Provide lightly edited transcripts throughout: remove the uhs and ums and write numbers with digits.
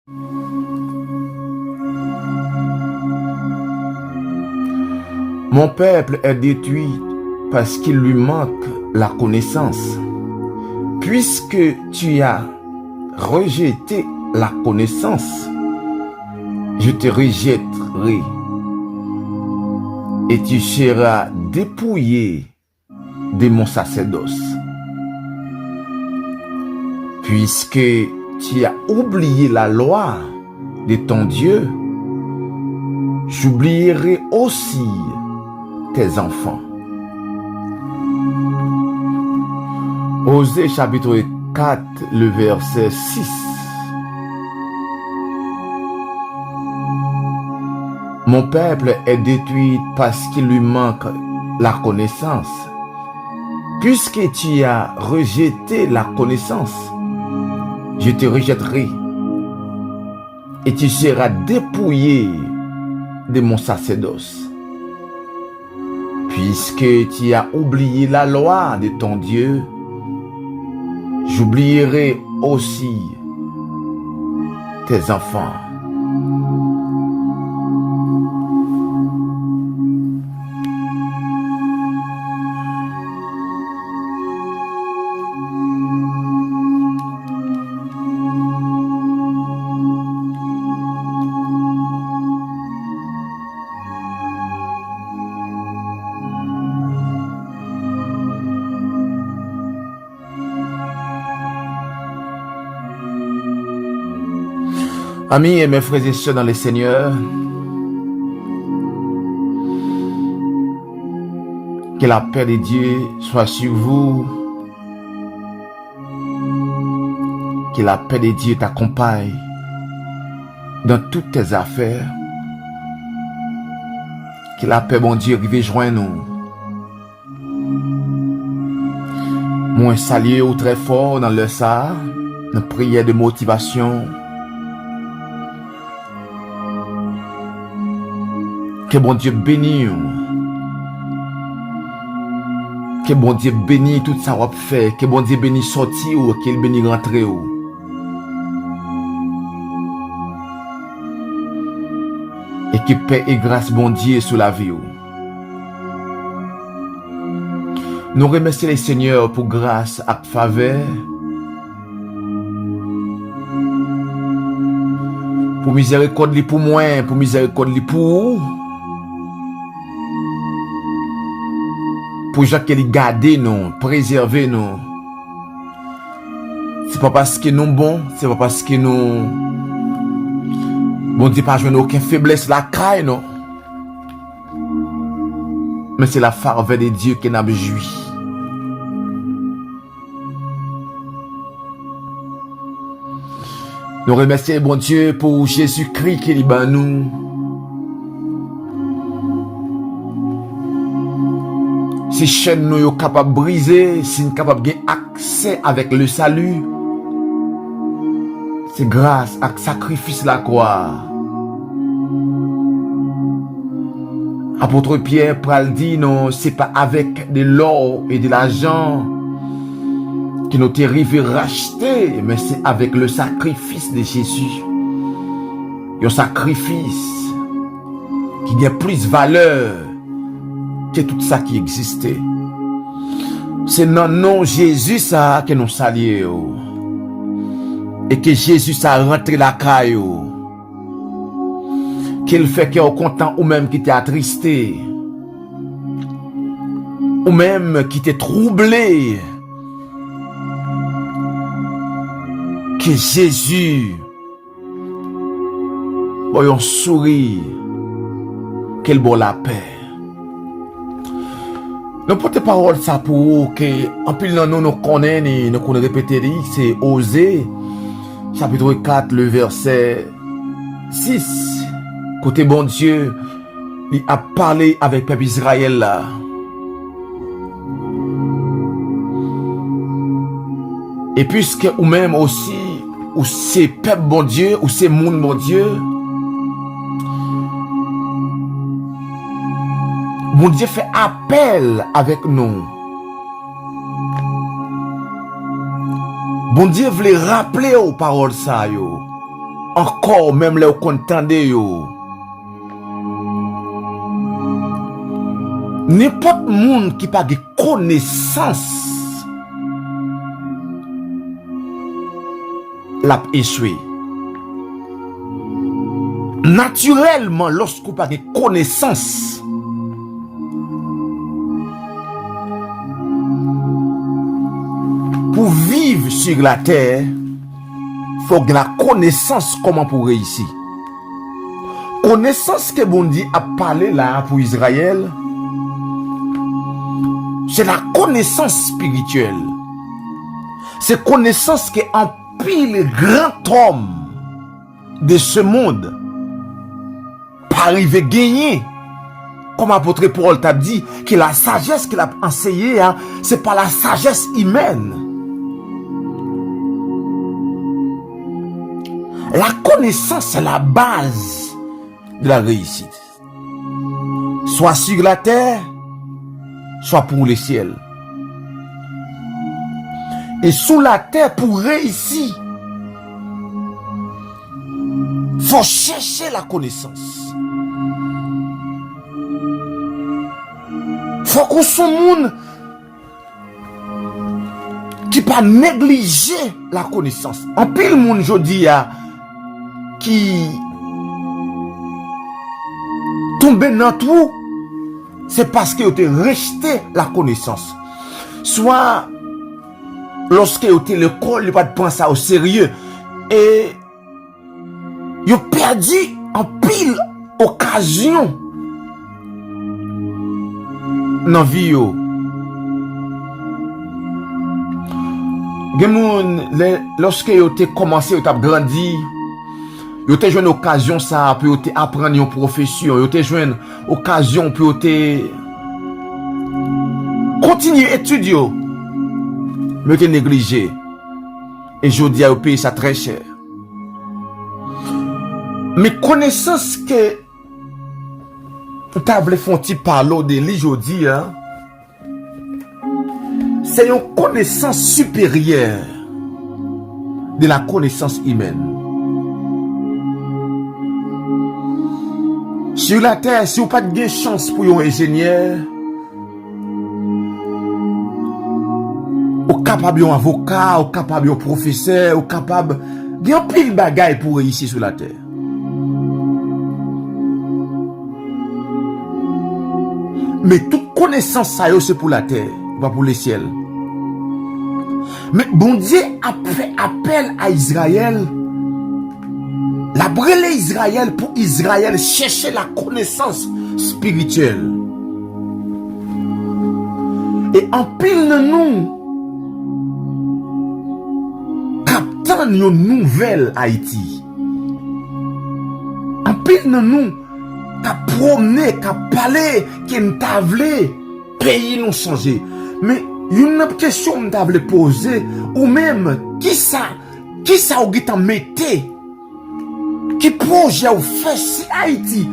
Mon peuple est détruit parce qu'il lui manque la connaissance. Puisque tu as rejeté la connaissance, je te rejetterai et tu seras dépouillé de mon sacerdoce. Puisque tu as oublié la loi de ton Dieu, j'oublierai aussi tes enfants. Osée chapitre 4, le verset 6. Mon peuple est détruit parce qu'il lui manque la connaissance. Puisque tu as rejeté la connaissance, je te rejetterai et tu seras dépouillé de mon sacerdoce. Puisque tu as oublié la loi de ton Dieu, j'oublierai aussi tes enfants. Amis et mes frères et sœurs dans le Seigneur, que la paix de Dieu soit sur vous, que la paix de Dieu t'accompagne dans toutes tes affaires, que la paix, bon Dieu, arrive joindre nous. Moi, saluer au très fort dans le ça, une prière de motivation. Que bon Dieu bénisse. Que bon Dieu bénisse tout ça qu'on fait. Que bon Dieu bénisse sortir ou qu'il bénisse rentrer ou. Et que paix et grâce bon Dieu sur la vie ou. Nous remercions les Seigneurs pour grâce et faveur. Pour miséricorde pour moi, pour miséricorde pour vous. Pour Jacques qui garde nous, préserver nous. C'est pas parce que nous bons, c'est pas parce que nous bon Dieu pas jouer aucune faiblesse la caille non. Mais c'est la faveur de Dieu qui n'a joui. Nous remercions bon Dieu pour Jésus-Christ qui est ban nous. Si chaîne nous est capable de briser, si nous sommes capables d'avoir accès avec le salut, c'est grâce à sacrifice de la croix. Apôtre Pierre pral dit non, c'est pas avec de l'or et de l'argent que nous t'es arrivé racheter, mais c'est avec le sacrifice de Jésus. Un sacrifice qui a plus valeur que tout ça qui existait. C'est dans le nom de Jésus ça que nous saluons. Et que Jésus ça rentré la caille. Qu'il fait qu'il est content ou même qui t'est attristé. Ou même qui t'est troublé. Que Jésus voyons sourire. Quel bon la paix. Nous portons parole ça pour vous que en plus nous connaissons et nous connaissons répéter c'est Osée chapitre 4 le verset 6. Côté bon Dieu, il a parlé avec peuple Israël là. Et puisque ou même aussi ou c'est peuple bon Dieu ou c'est monde bon Dieu, bon Dieu fait appel avec nous. Bon Dieu voulait rappeler aux paroles ça yo. encore même les contendez yo. N'importe monde qui pas de connaissance l'a échoué. Naturellement, lorsqu'on pas de connaissance, pour vivre sur la terre, faut que la connaissance comment pour réussir. Connaissance que bon Dieu a parlé là pour Israël, c'est la connaissance spirituelle. C'est connaissance que en pile grand homme de ce monde pas arrivé gagner. Comme apôtre Paul t'a dit que la sagesse qu'il a enseignée, hein, c'est pas la sagesse humaine. La connaissance, c'est la base de la réussite. Soit sur la terre, soit pour les ciels. Et sous la terre, pour réussir, faut chercher la connaissance. Faut qu'on soit monde qui pas négliger la connaissance. En pile monde jodi a qui tombe dans tout, c'est parce que vous avez rejeté la connaissance. Soit lorsque vous avez l'école, vous pas de penser au sérieux et vous avez perdu en pile occasion dans vie yo. Lorsque vous avez commencé, vous avez grandi, vous avez joué une occasion ça pour apprendre une profession, vous avez joué une occasion pour continuer à étudier, mais vous avez négligé. Et je dis à vous payer ça très cher. Mais connaissance que vous avez fait parler de lui aujourd'hui, hein, c'est une connaissance supérieure de la connaissance humaine. Sur la terre, si vous n'avez pas de chance pour un ingénieur, vous capable d'un avocat, vous capable d'un professeur, vous capable d'un pile de bagaille pour réussir sur la terre. Mais toute connaissance, ça c'est pour la terre, pas pour le ciel. Mais bon Dieu a fait appel à Israël. La brûlé Israël pour Israël chercher la connaissance spirituelle. Et en pile de nous, captant une nouvelle Haïti. En pile de nous, qu'a promené, qu'a parlé, qui nous t'a voulu, pays nous changer. Mais une question nous t'a voulu poser, ou même, qui ça ou qui t'a metté? Qui projet ou fait si Haïti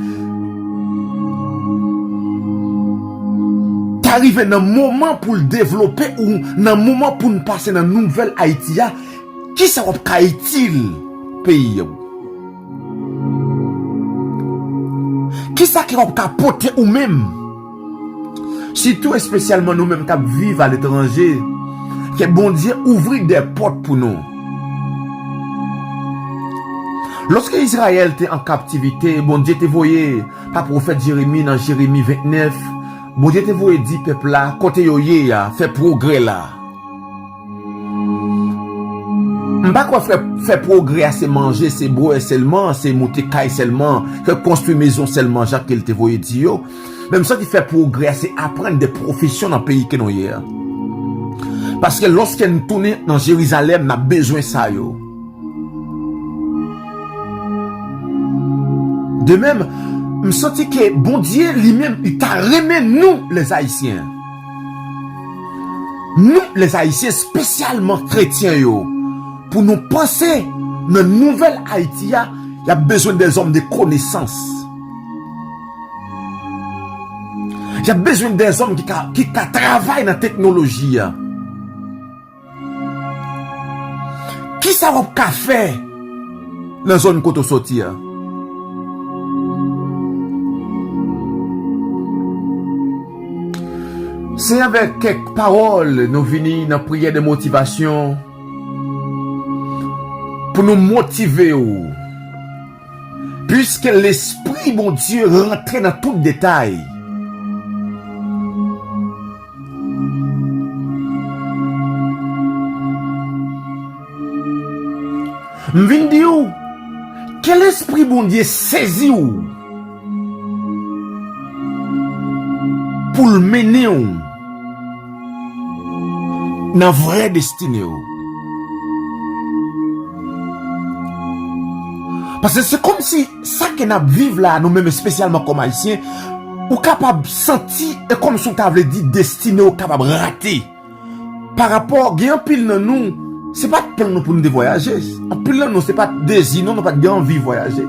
t'arrives dans un moment pour le développer ou dans un moment pour nous passer dans une nouvelle Haïti, qui ça va utile pays? Qui ça qui va porter ou même? Surtout et spécialement nous mêmes qui vivons à l'étranger, que bon Dieu ouvre des portes pour nous. Lorsque Israël était en captivité, bon Dieu te voyé, par prophète Jérémie dans Jérémie 29, bon Dieu te voyé dit peuple là, côté yoye fait progrès là. M'pas quoi faire progrès, c'est manger, c'est boire seulement, c'est monter caille seulement, que construire maison seulement, Jacques qu'il te voyé dit yo. Même ça qui fait progrès, c'est apprendre des professions dans le pays que nous y a. Parce que lorsque nous tournons dans Jérusalem, nous avons besoin de ça yo. De même, je sens que bon Dieu lui-même, il t'a remis nous, les Haïtiens. Nous, les Haïtiens, spécialement chrétiens, yo, pour nous penser dans une nouvelle Haïti, il y a besoin des hommes de connaissance. Il y a besoin des hommes qui travaillent dans la technologie. Qui ça va faire dans la zone côté sorti. C'est avec quelques paroles nous venons dans la prière de motivation pour nous motiver. Puisque l'Esprit, bon Dieu, rentre dans tout détail. M'vin di ou, quel esprit bon Dieu saisi ou pour le mener ou dans vraie destinée ou. Parce que c'est comme si ça que nous vivons là, nous-mêmes spécialement comme haïtiens, ou capable de sentir, et comme si on t'avait dit destiné ou capable de rater. Par rapport à un pile dans nous, c'est pas pour nous de voyager. En plus là, nous, c'est pas désir, nous, pas de envie de voyager.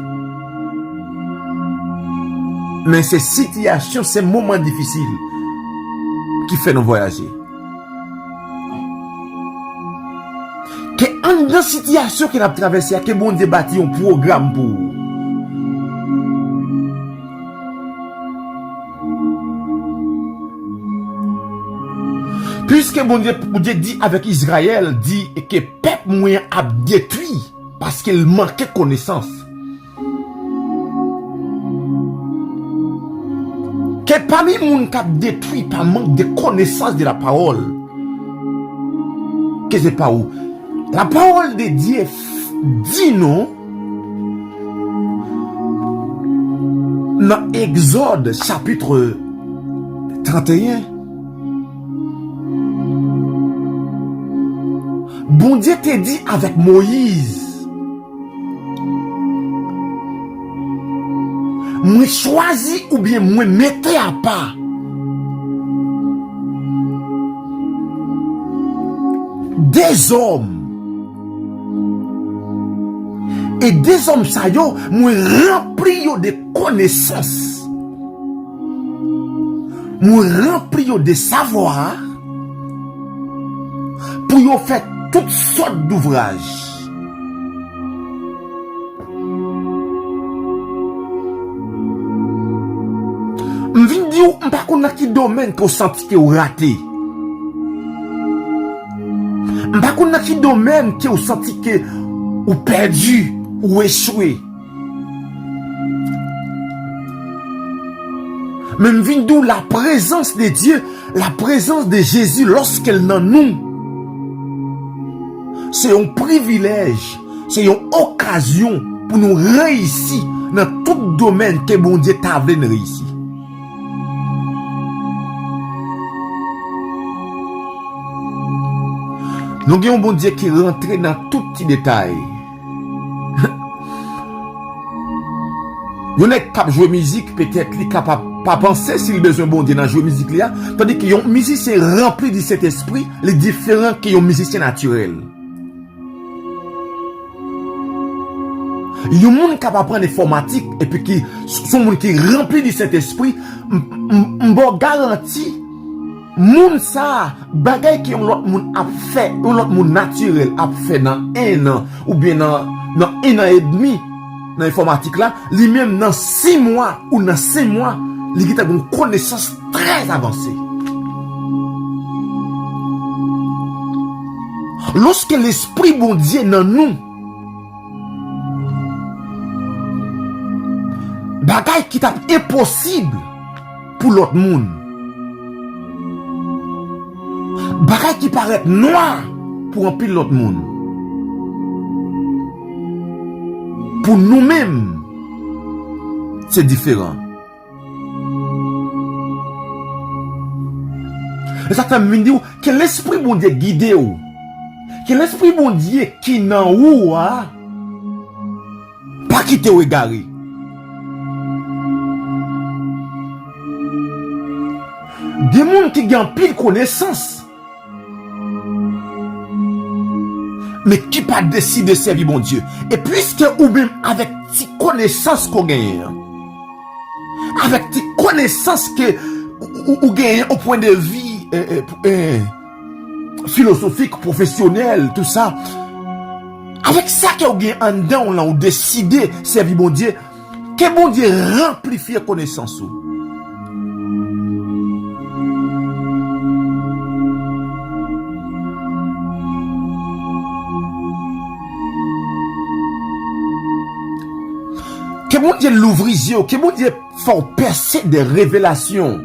Mais ces situations, ces moments difficiles qui font nous voyager. Que en dans situation qu'il a traversé, que bon Dieu bâti un programme pour. Puisque bon Dieu dit avec Israël, dit que peuple moyen a détruit parce qu'il manquait connaissance. Que parmi les gens qui ont détruit par manque de connaissance de la parole. Que c'est pas où? La parole de Dieu dit non dans Exode chapitre 31. Bon Dieu te dit avec Moïse, moi choisi ou bien moi mettez à part des hommes. Et des hommes ça yo, moi rempli yo de connaissances. Moi rempli yo de savoir pour yo faire toutes sortes d'ouvrages. M'vin di ou m'pa konn ki domaine que vous senti que vous raté. M'pa konn ki domaine que vous senti que vous perdu ou échoué. Mais m'vin di ou la présence de Dieu, la présence de Jésus lorsqu'elle dans nous. C'est un privilège, c'est une occasion pour nous réussir dans tout domaine que bon Dieu t'a voulu réussir. Nous avons un bon Dieu qui rentre dans tout petit détail. Vous n'êtes pas jouer musique, peut-être qu'il est capable pas penser s'il a besoin bon Dieu dans jouer musique là, tandis que un musicien rempli de cet esprit, les différents que un musicien naturel. Il y a des gens qui capable prendre l'informatique et puis qui sont gens qui rempli de cet esprit, m'bo garanti moun ça bagay qui l'autre monde a fait, l'autre monde naturel a fait dans 1 an ou bien dans 1 an et demi dans l'informatique là, lui-même dans 6 mois ou dans 5 mois, il a une connaissance très avancée. Lorsque l'esprit bon Dieu dans nous, bagay qui est impossible pour l'autre monde. Bagay qui paraît noir pour un pile l'autre monde. Pour nous-mêmes, c'est différent. Et ça fait me dire que l'esprit bon Dieu guide ou. Que l'esprit bon Dieu qui nan ou pas quitter ou égaré. Des gens qui gagnent pile connaissance, mais qui pas décidé de servir bon Dieu. Et puisque ou même avec tes connaissances qu'on gagne, avec tes connaissances que ou gagne au point de vue philosophique, professionnel, tout ça, Avec ça que vous avez en dedans, là, vous décidez de servir bon Dieu, que bon Dieu amplifie connaissance. Que bon Dieu l'ouvre les yeux, que bon Dieu fait percer des révélations.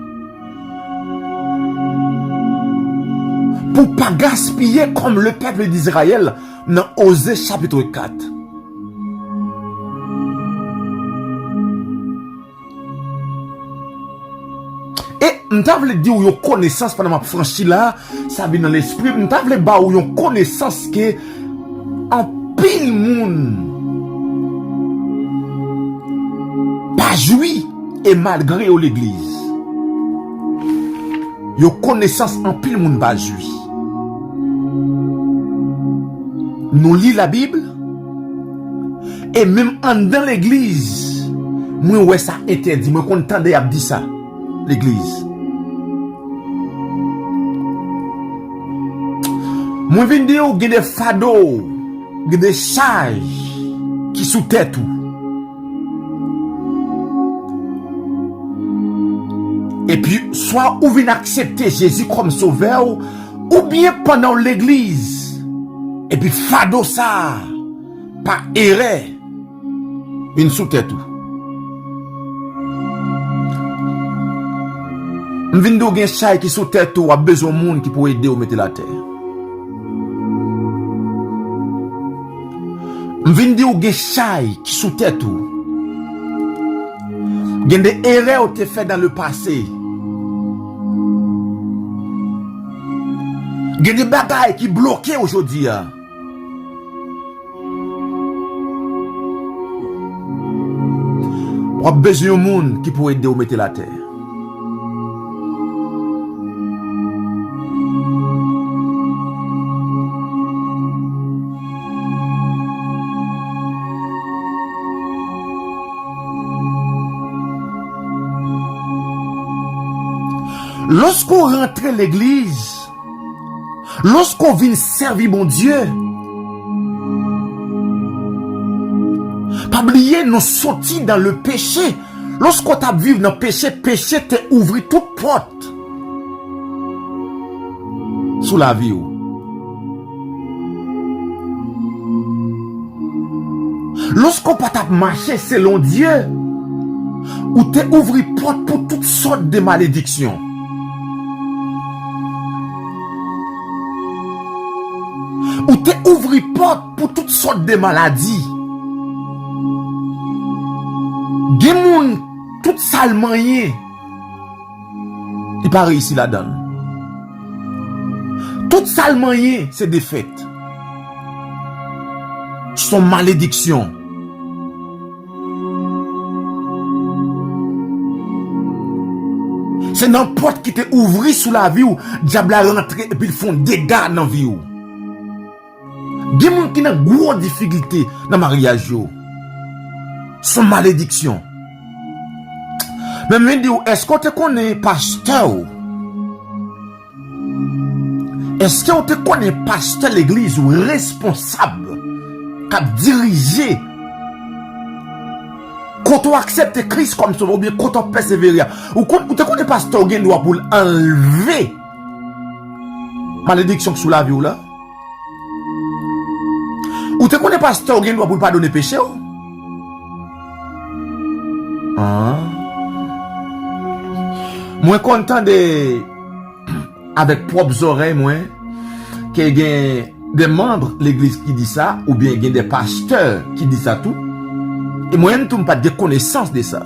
Pour ne pas gaspiller comme le peuple d'Israël dans Osée chapitre 4. Et nous avons dit où yon connaissance pendant ma franchi là, ça vient dans l'esprit, nous avons dit où yon connaissance que en pile monde pas joui et malgré l'église. Yon connaissance en pile monde pas joui. Nous lisons la Bible et même dans l'église, moi ouais ça interdit, moi content de dire ça l'église. Moi viens dire ou des fados, des charges qui sous tête ou. Et puis soit ou vient accepter Jésus comme sauveur ou bien pendant l'église. Et puis fado ça, pas erreur, une sous tête tout. M'vindo gen chay qui sous tête tout a besoin de monde qui pour aider ou mettre la terre. M'vindo gen chay qui sous tête tout. Gen des erreurs te fait dans le passé. Gen des bagailles qui bloquent aujourd'hui. On a besoin de monde qui peut aider ou mettre la terre. Lorsqu'on rentre à l'église, lorsqu'on vient servir mon Dieu, pas oublier nous sortir dans le péché. Lorsqu'on t'a vécu dans le péché, péché t'a ouvert toute porte sous la vie. Lorsqu'on pas t'a marché selon Dieu, ou t'a ouvert porte pour toutes sortes de malédictions. Ou t'a ouvert porte pour toutes sortes de maladies. Gen moun tout salmanye, il pas réussi là-dedans. Tout salmanye, c'est défaite. Son malédiction. C'est n'importe qui te ouvri sous la vie ou diable a rentré et puis ils font dégâts dans la vie ou. Gen moun qui n'a gros difficulté dans le mariage ou. Son malédiction. Mais me dis, est-ce qu'on te connaît pasteur? Est-ce qu'on te connaît pasteur l'église ou responsable qui a dirigé? Quand on accepte Christ comme sauveur, ou bien quand on persévère, ou te connaît pasteur qui doit pour enlever malédiction sous la vie ou là? Ou te connaît pasteur qui doit pour pardonner péché? Ah. Moi content de avec propres oreilles moi qu'il y a des membres de l'église qui dit ça ou bien il y a des pasteurs qui disent ça tout et moi même tout pas de connaissance de ça.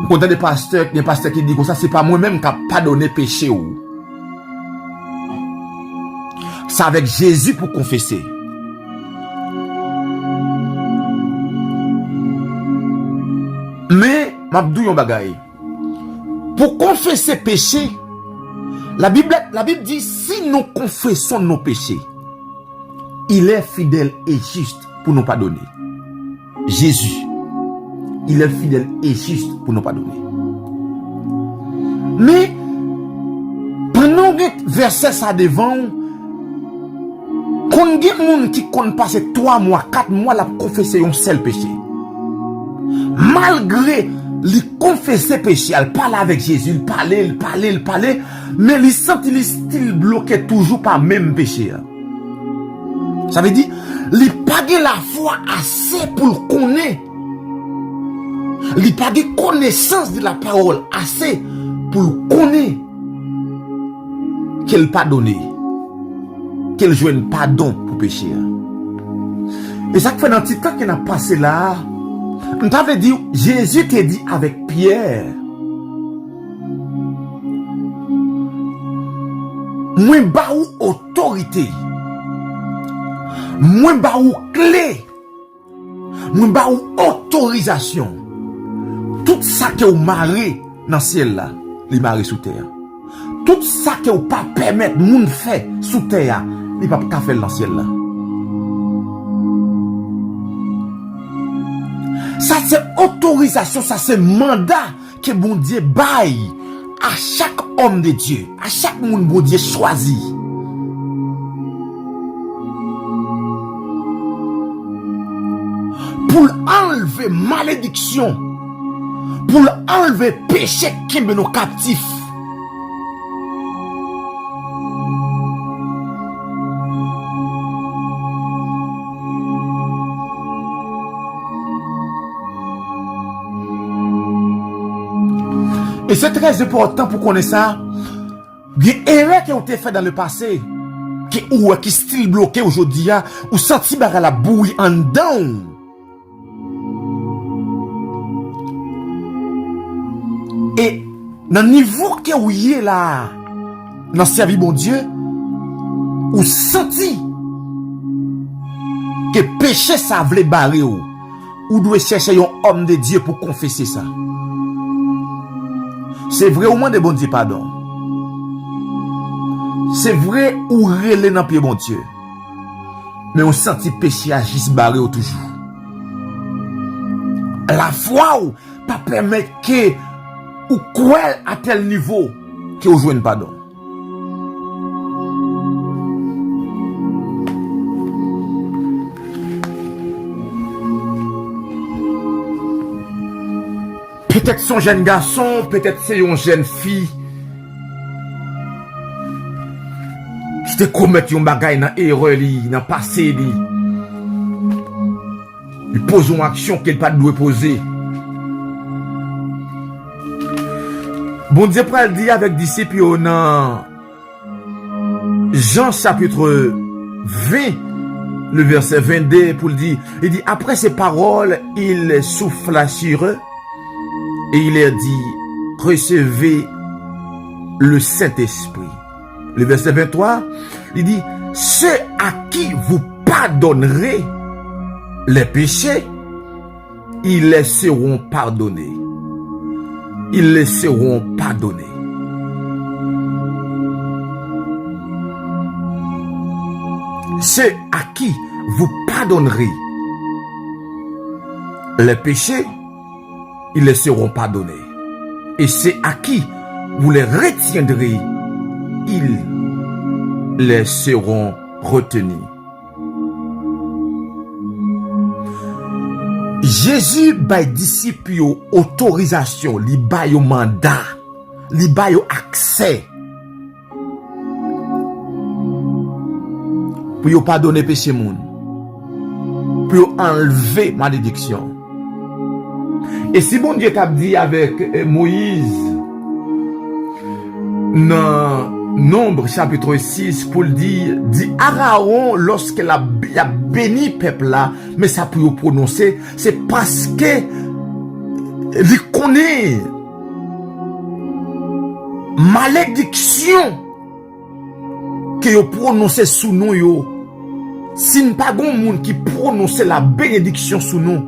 Content des pasteurs qui disent que ça c'est pas moi même qui a pardonné péché ou. C'est avec Jésus pour confesser. Mais m'abdou yon bagay. Pour confesser péché, la Bible dit si nous confessons nos péchés, il est fidèle et juste pour nous pardonner. Jésus, il est fidèle et juste pour nous pardonner. Mais prenons le verset ça devant, Kon gen moun qui kon passe 3 mois, 4 mois la confesser un seul péché. Malgré li confesser péché, elle parle avec Jésus, il parlait, mais il senti il style bloqué toujours par même péché. Ça veut dire, il pas de la foi assez pour le connaître. Il pas de connaissance de la parole assez pour le connaître. Qu'elle pardonne, qu'elle joigne pardon pour péché. Et ça fait dans le petit temps qu'il a passé là, on t'avait dit, Jésus t'a dit avec Pierre, moi ba ou autorité, moi ba ou clé, moi ba ou autorisation. Tout ça que vous marrez dans le ciel là, les marrez sous terre. Tout ça que vous pas permettre moun fait sous terre, les pas faire dans le ciel là. Ça c'est autorisation, ça c'est mandat que bon Dieu baille à chaque homme de Dieu, à chaque monde bon Dieu choisi. Pour enlever malédiction, pour enlever péché qui est nos captifs. Et c'est très important pour connaître ça. Il y a des erreurs qui ont été faites dans le passé, qui style bloqué aujourd'hui, ou senti barre la bouille en dedans. Et dans le niveau que vous y là, dans le service bon Dieu, ou senti que péché ça voulait barrer ou doit chercher un homme de Dieu pour confesser ça. C'est vrai au moins de bon Dieu pardon. C'est vrai ou relé dans pied bon Dieu. Mais on senti péché à juste barrer toujours. La foi ou pas permettre que ou quoi à tel niveau que vous jouez pardon. Peut-être son jeune garçon, peut-être c'est une jeune fille qui te commet un bagay dans erreur dans passé il pose une action qu'elle pas doit poser. Bon Dieu pral dit avec disciples dans Jean chapitre 20 le verset 22 pour le dire, il dit après ces paroles, il souffla sur eux et il leur dit recevez le Saint-Esprit. Le verset 23, il dit ceux à qui vous pardonnerez les péchés, ils les seront pardonnés. Ils les seront pardonnés. Ceux à qui vous pardonnerez les péchés, ils les seront pardonnés. Et ceux à qui vous les retiendrez, ils les seront retenus. Jésus bay disciple autorisation, li bay yo mandat, li bay yo accès pour yo pardonner péché moun, pour yo enlever malédiction. Et si bon Dieu t'a dit avec Moïse dans Nombre chapitre 6 pour le dire, dit Aaron lorsqu'elle a béni peuple là, mais ça pour prononcer, c'est parce que il connaît malédiction que yo prononcer sous nous yo. Si n'y pas gon monde qui prononce la bénédiction sous nous,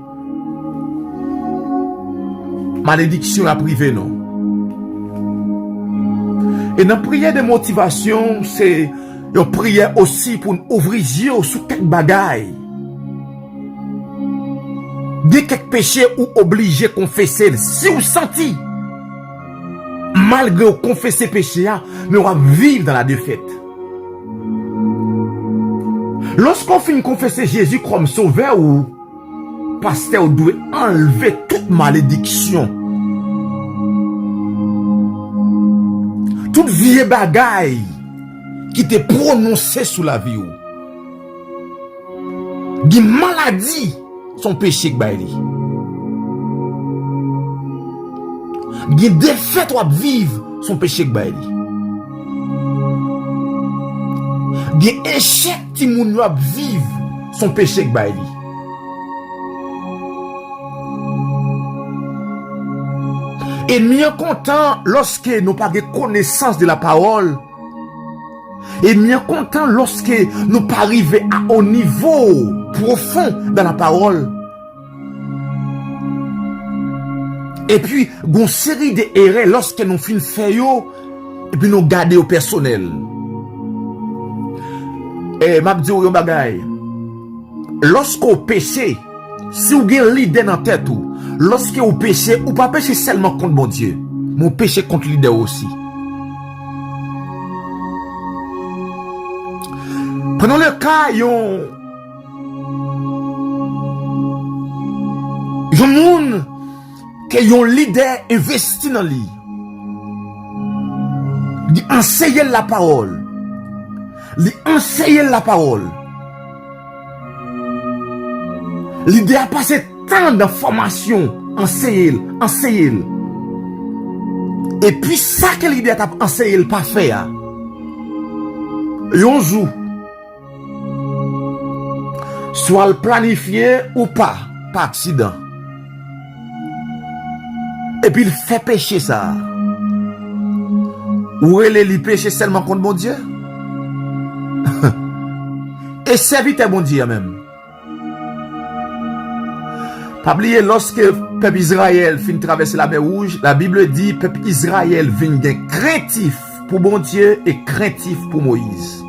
malédiction la privée non. Et dans la prière de motivation, c'est une prière aussi pour ouvrir les yeux sur quelques bagailles. Dès quelques péchés ou obligé de confesser, si vous sentez, malgré confesser péché, mais on va vivre dans la défaite. Lorsqu'on finit confesser Jésus comme sauveur ou pasteur doit enlever toute malédiction. Toute vieille bagaille qui te prononcée sous la vie. Des maladies sont péchés que baili. Des défaites à vivre sont péchés que baili. Des échecs qui moun à vivre sont péchés que baili. Et bien content lorsque nous pas de connaissance de la parole. Et bien content lorsque nous pas arriver à un niveau profond dans la parole. Et puis, une série d'erreurs lorsque nous finissons faire et puis nous garder au personnel. Et m'a dit un bagay. Lorsqu'on péché, si vous avez l'idée dans la tête, lorsque vous péchez, ou pas pécher seulement contre mon Dieu, mais pécher contre l'idée aussi. Prenons le cas, yon moun qui yon leader investi dans lui. Il enseigne la parole. Il enseigne la parole. L'idée a passé tant d'informations, enseigne. Et puis ça que l'idée a enseigné pas fait. Yon joue. Soit le planifié ou pas, par accident. Et puis il fait pécher ça. Ou il péché seulement contre mon Dieu. Et serviteur bon Dieu même. Pas oublier lorsque le peuple Israël finit traverser la mer Rouge, la Bible dit peuple Israël vient craintif pour bon Dieu et craintif pour Moïse.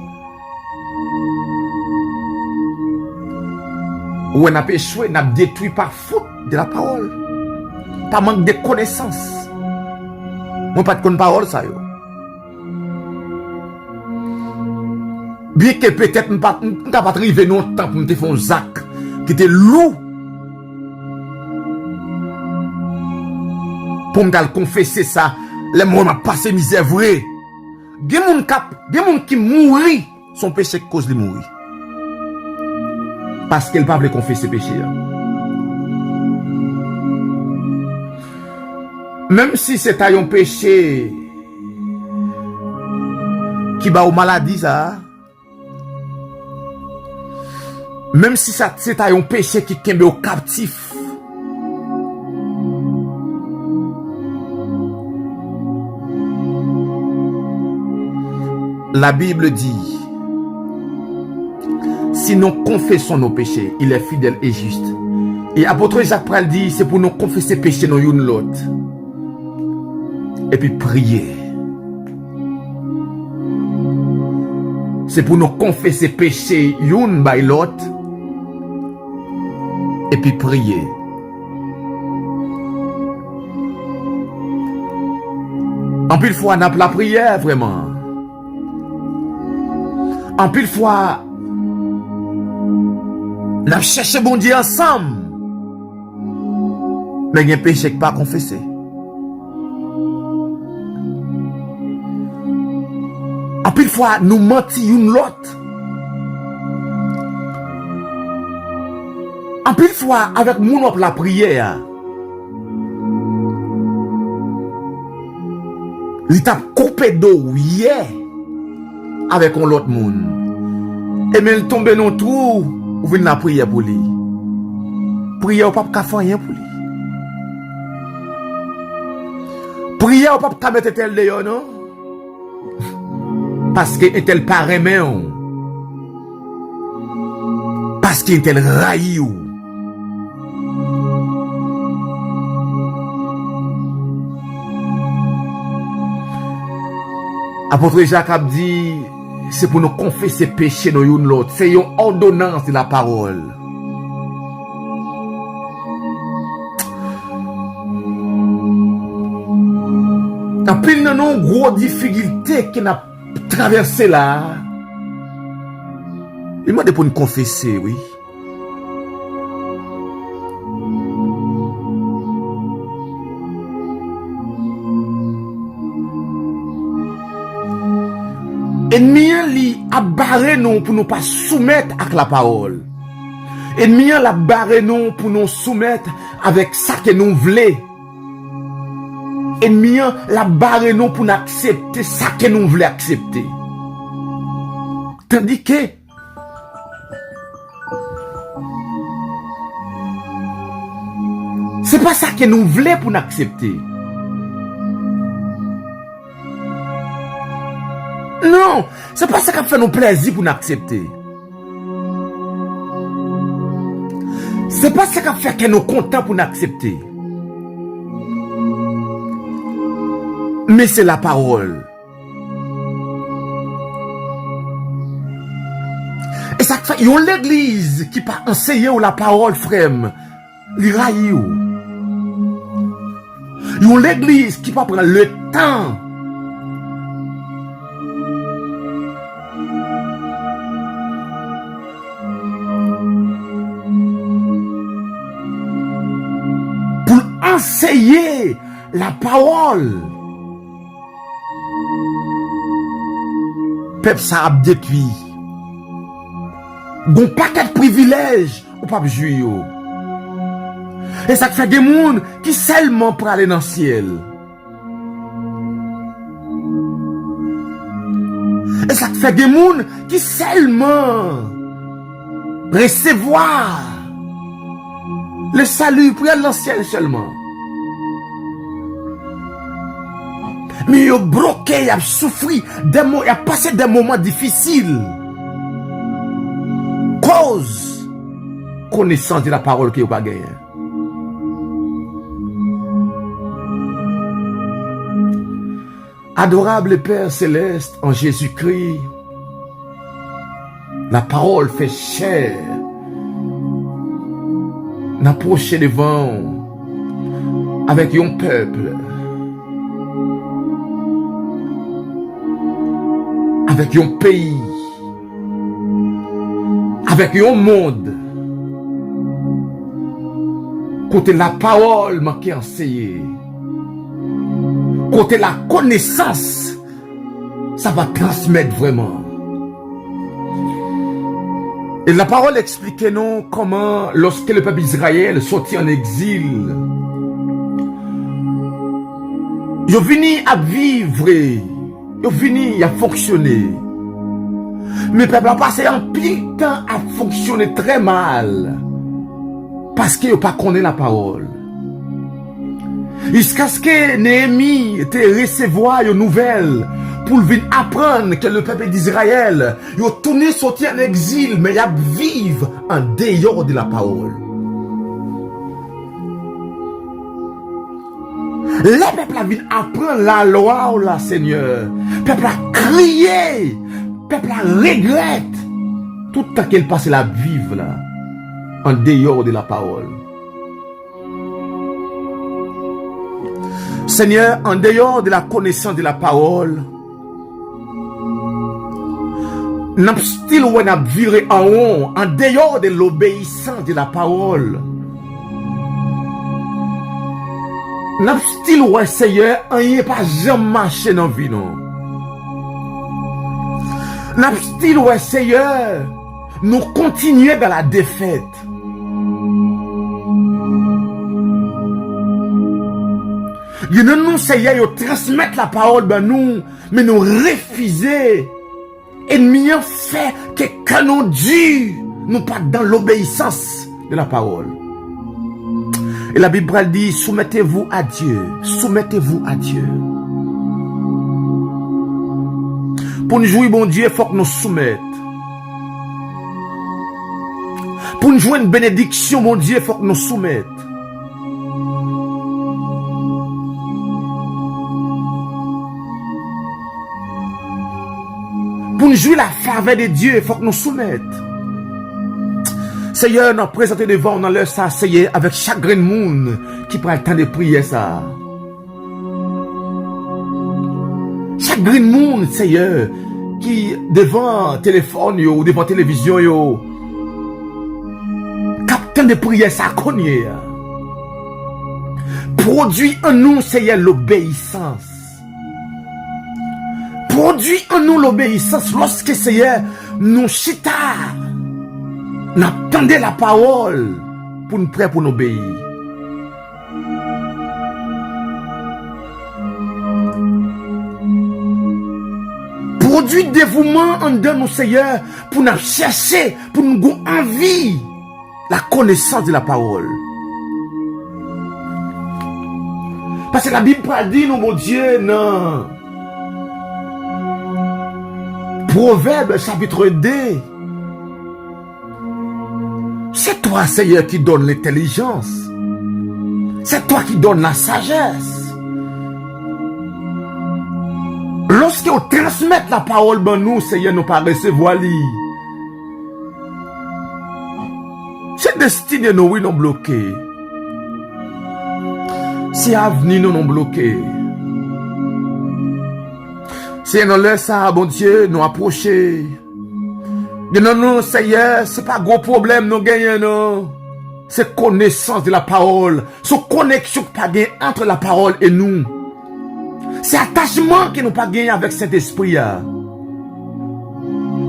Ou on a péché, on a détruit par faute de la parole. Par manque de connaissances. Moi pas de connaissance parole ça yo. Bien que peut-être on pas arriver longtemps pour te faire un zac qui était lourd. Pour me confesser ça, les gens ont passé misère vrai. Des gens qui mourir, son péché cause de mourir. Parce qu'elle ne veut pas confesser péché. Même si c'est un péché qui va aux maladies, ça. Même si c'est un péché qui tombe au captif. La Bible dit, si nous confessons nos péchés, il est fidèle et juste. Et apôtre Jacques Pral dit, c'est pour nous confesser péché nous une l'autre. Et puis prier. C'est pour nous confesser péché une by l'autre. Et puis prier. En pile fois, on a la prière vraiment. En pile fois, on a cherché bon Dieu ensemble. Mais il y a un péché qui n'est pas confessé. En pile fois, nous mentons une l'autre. En pile fois, avec mon la prière, il t'a coupé d'eau hier avec l'autre monde. Et mais il tombe dans le trou, ou vient la prière pour lui. Prière au pape faire rien pour lui. Prière au pape mettre tel dehors, non? Parce que tel paraît même. Parce qu'il tel raillou. Apôtre Jacques a dit, c'est pour nous confesser péché dans une l'autre. C'est une ordonnance de la parole. En pile de nos gros difficultés qui n'a traversé là, Il m'a dit pour nous confesser, oui. Ennemi li a barré nous pour nous pas soumettre à la parole. Ennemi la barré nous pour nous soumettre avec ça que nous voulons. Ennemi la barré nous pour nous accepter ça que nous voulons accepter. Tandis que c'est pas ça que nous voulons pour nous accepter. Non, c'est pas ça qui fait nous plaisir pour nous accepter. C'est pas ça qui fait que nous contents pour nous accepter. Mais c'est la parole. Et ça fait, il y a l'église qui pas enseigné la parole, frère, li raille. Il y a l'église qui pas prendre le temps enseigner la parole. Peuple ça a détruit. Gon paquet de privilèges ou pas jouir. Et ça fait des gens qui seulement pour aller dans le ciel. Et ça fait des gens qui seulement recevoir le salut pour aller dans le ciel seulement. Mais il a bloqué, il a souffert, il a passé des moments difficiles. Cause connaissance de la parole qu'il n'a pas gagnée. Adorable Père Céleste, en Jésus-Christ, la parole fait chair. N'approcher devant avec un peuple, avec un pays, avec un monde, côté la parole m'a qui enseigné, côté la connaissance, ça va transmettre vraiment. Et la parole explique nous comment, lorsque le peuple d'Israël sortit en exil, ils ont venu à vivre, ils ont venu à fonctionner. Mais le peuple a passé un pile de temps à fonctionner très mal, parce qu'ils n'ont pas connu la parole. Jusqu'à ce que Néhémie était recevoir une nouvelle pour venir apprendre que le peuple d'Israël a tourné sorti en exil, mais il a vivre en dehors de la parole. Le peuple a venu apprendre la loi, la Seigneur. Le peuple a crié, le peuple a regretté tout le temps qu'il passait la vivre là, en dehors de la parole. Seigneur, en dehors de la connaissance de la parole, n'a style où on a viré en haut, en dehors de l'obéissance de la parole. N'a style où Seigneur, on n'y est pas jamais marché dans la vie, non. N'a style où Seigneur, nous continuons dans la défaite. Il nous Seigneur, de transmettre la parole ben nous, mais nous refuser. Et nous fait que quand nous dit, nous pas dans l'obéissance de la parole. Et la Bible dit, soumettez-vous à Dieu. Soumettez-vous à Dieu. Pour nous jouer bon Dieu, il faut que nous soumettions. Pour nous jouer une bénédiction, mon Dieu, il faut que nous soumettions. Pour nous jouer la faveur de Dieu, il faut que nous soumettions. Seigneur, nous présentons devant dans leur ça, Seigneur, avec chaque grain de monde qui prend le temps de prier ça. Chaque grain de monde, Seigneur, qui devant téléphone yo, ou devant télévision yo, captain de prière ça connaît. Produit en nous, Seigneur, l'obéissance. Produit en nous l'obéissance lorsque, Seigneur, nous chita, nous attendons la parole pour nous prêts pour nous obéir. Produit dévouement en nous, Seigneur, pour nous chercher, pour nous avoir envie la connaissance de la parole. Parce que la Bible dit, nous, mon Dieu, non. Proverbe chapitre 2. C'est toi, Seigneur, qui donne l'intelligence. C'est toi qui donne la sagesse. Lorsque on transmet la parole ben nous, Seigneur, nous pas recevoir li. C'est destiné nous, oui, nous bloqué. C'est avenir nous bloqué. C'est nous laisse ça, bon Dieu, nous approcher. Non, non, Seigneur, c'est pas gros problème, nous gagnons, non. C'est connaissance de la parole. C'est connexion pas gagner entre la parole et nous. C'est attachement que nous pas gagner avec cet esprit,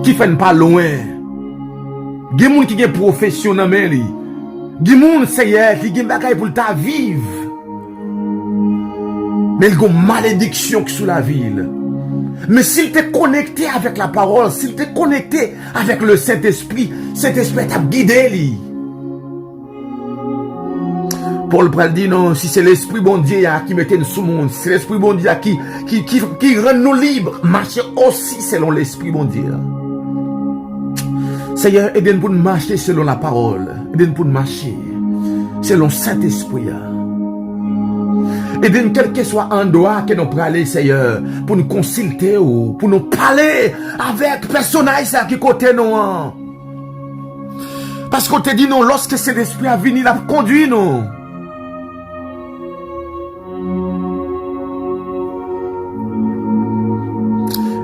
qui fait pas loin. Il y a des gens qui ont profession dans main. Il y a des gens, Seigneur, qui ont des bagages pour ta vivre. Mais il y a une malédiction sur la ville. Mais s'il t'est connecté avec la parole, s'il t'est connecté avec le Saint-Esprit, Saint-Esprit t'a guidé. Paul Pral dit non, si c'est l'Esprit bon Dieu qui mettait nous sous monde, c'est l'Esprit bon Dieu qui rend nous libres, marcher aussi selon l'Esprit bon Dieu. Seigneur, aide-nous pour marcher selon la parole, aide-nous pour marcher selon Saint-Esprit. Aide-nous quel que soit endroit que nous pourrons aller, Seigneur, pour nous consulter ou pour nous parler avec personnage qui côté nous. Parce qu'on te dit non, lorsque cet esprit a venu, il a conduit nous.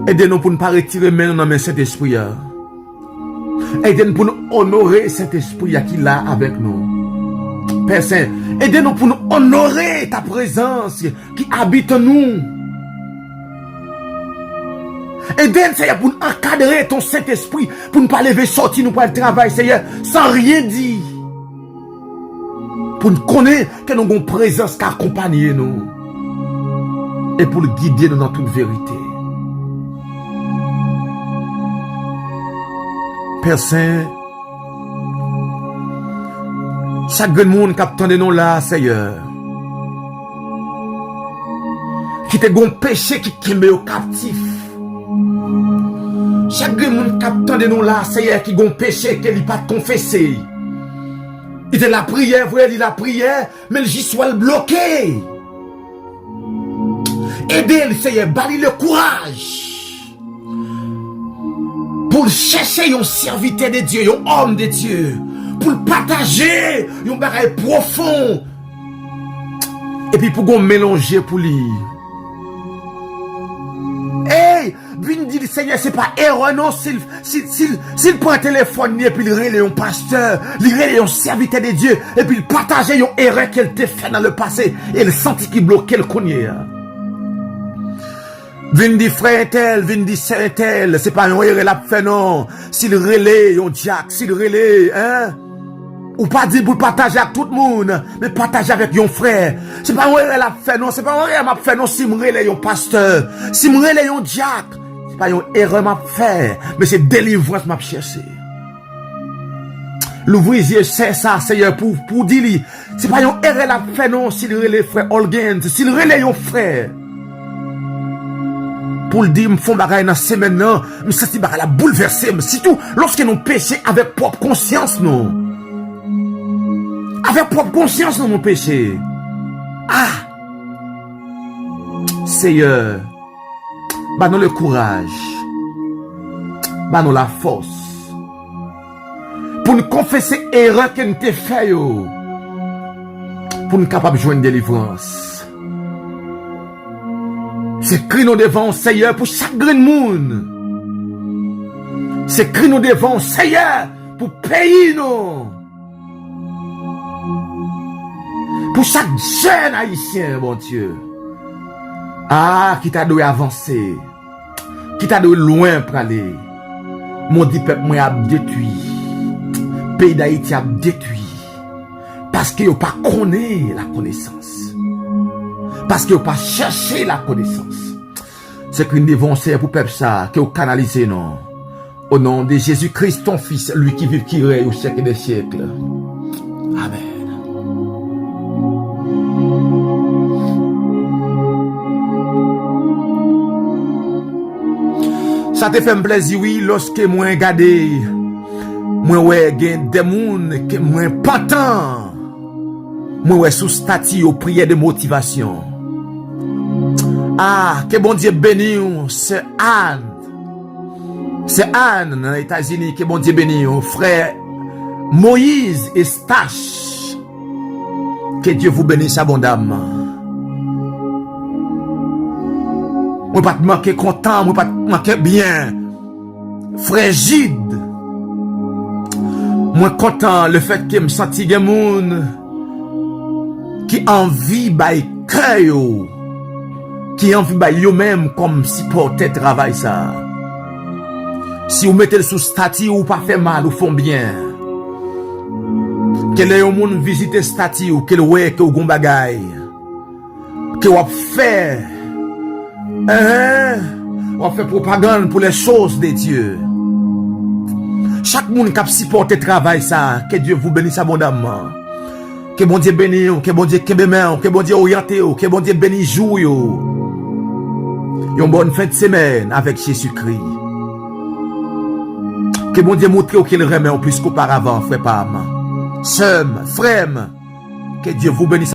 Aidez-nous pour ne pas retirer maintenant dans cet esprit. Aidez-nous pour nous honorer cet esprit qui est là avec nous. Père Saint, aidez-nous pour nous honorer ta présence qui habite en nous. Aidez-nous, Seigneur, pour nous encadrer ton Saint-Esprit, pour ne pas lever, sortir, nous pour le travail, Seigneur, sans rien dire. Pour nous connaître que nous avons une présence qui accompagne nous. Et pour le guider nous dans toute vérité. Père Saint, chaque monde qui attend de nous là, Seigneur, qui te gon péché qui kembe au captif. Chaque monde qui attend de nous là, Seigneur, qui gon péché qu'il n'a pas confessé. Il était la prière, vrai, il la prière, mais j'y soit bloqué. Aidez-le, Seigneur, bali le courage. Pour chercher un serviteur de Dieu, un homme de Dieu. Pour le partager, un bagage profond. Et puis pour qu'on mélanger pour lui. Hey, viens dire Seigneur, c'est pas erreur non, s'il prend un téléphone et puis il relève un pasteur, il relève un serviteur de Dieu, et puis il partage une erreur qu'elle t'a fait dans le passé, et il sentit qu'il bloquait le cogné. Vin di frère tel, vin di sœur tel, c'est pas un erreur la fait non. S'il relève un diacre, s'il relève, hein? Ou pas dire pour partager avec tout le monde, mais partager avec yon frère. C'est pas un erreur la fait non, c'est pas un erreur m'a fait non si me relève un pasteur, si me relève un diacre. C'est pas une erreur m'a fait, mais c'est délivrance m'a cherché. L'ouvrier c'est ça, Seigneur, pour dire, c'est pas une erreur la fait non, s'il relève frère Olgens, s'il relève un frère. Pour le dire, me font bagaille dans ces maintenant, me senti bagaille la bouleverser, mais surtout lorsque nous péchons avec propre conscience, non. Avec propre conscience, nous, mon péché. Ah! Seigneur, bah nous le courage, bah nous la force, pour nous confesser erreur que nous t'ai fait, pour nous capables de jouer une délivrance. C'est cri nous devant, Seigneur, pour chaque grand monde C'est que nous devons, Seigneur, pour payer nous. Pour chaque jeune haïtien, mon Dieu. Ah, qui t'a dû avancer. Qui t'a dû loin pour aller. Mon dit peuple, moi, a détruit. Pays d'Haïti a détruit. Parce qu'il n'a pas connu la connaissance. Parce qu'il n'a pas cherché la connaissance. C'est que nous devons faire pour peuple ça, que vous canalisez, non. Au nom de Jésus-Christ, ton Fils, lui qui vit, qui règne au siècle des siècles. Amen. Ça te fait un plaisir, oui, lorsque moi regardé, moi ouais, gen des moun que moi pantan, moi ouais sous statut au prière de motivation. Ah, que bon Dieu bénisse, c'est Anne. C'est Anne dans les États-Unis, que bon Dieu bénisse, frère Moïse et Stache. Que Dieu vous bénisse abondamment. Moi pas te manquer content, moi pas te manquer bien. Frégide. Moi content le fait que me senti des moun qui envie bay cœur, qui envie bay yo même comme si porter travail ça. Si vous mettez sous statut ou pas fait mal ou font bien. Que les moun visiter statut ou que le ouais que ou gon bagay. Que ou fait on fait propagande pour les choses de Dieu. Chaque monde qui a supporté travail ça, que Dieu vous bénisse abondamment. Que bon Dieu bénisse, que bon Dieu kebeme, que bon Dieu oriente, que bon Dieu bénisse jour yo. Une bonne fin de semaine avec Jésus-Christ. Que bon Dieu montre qu'il remet en plus qu'auparavant, frère Pam. Sœur, frère, que Dieu vous bénisse.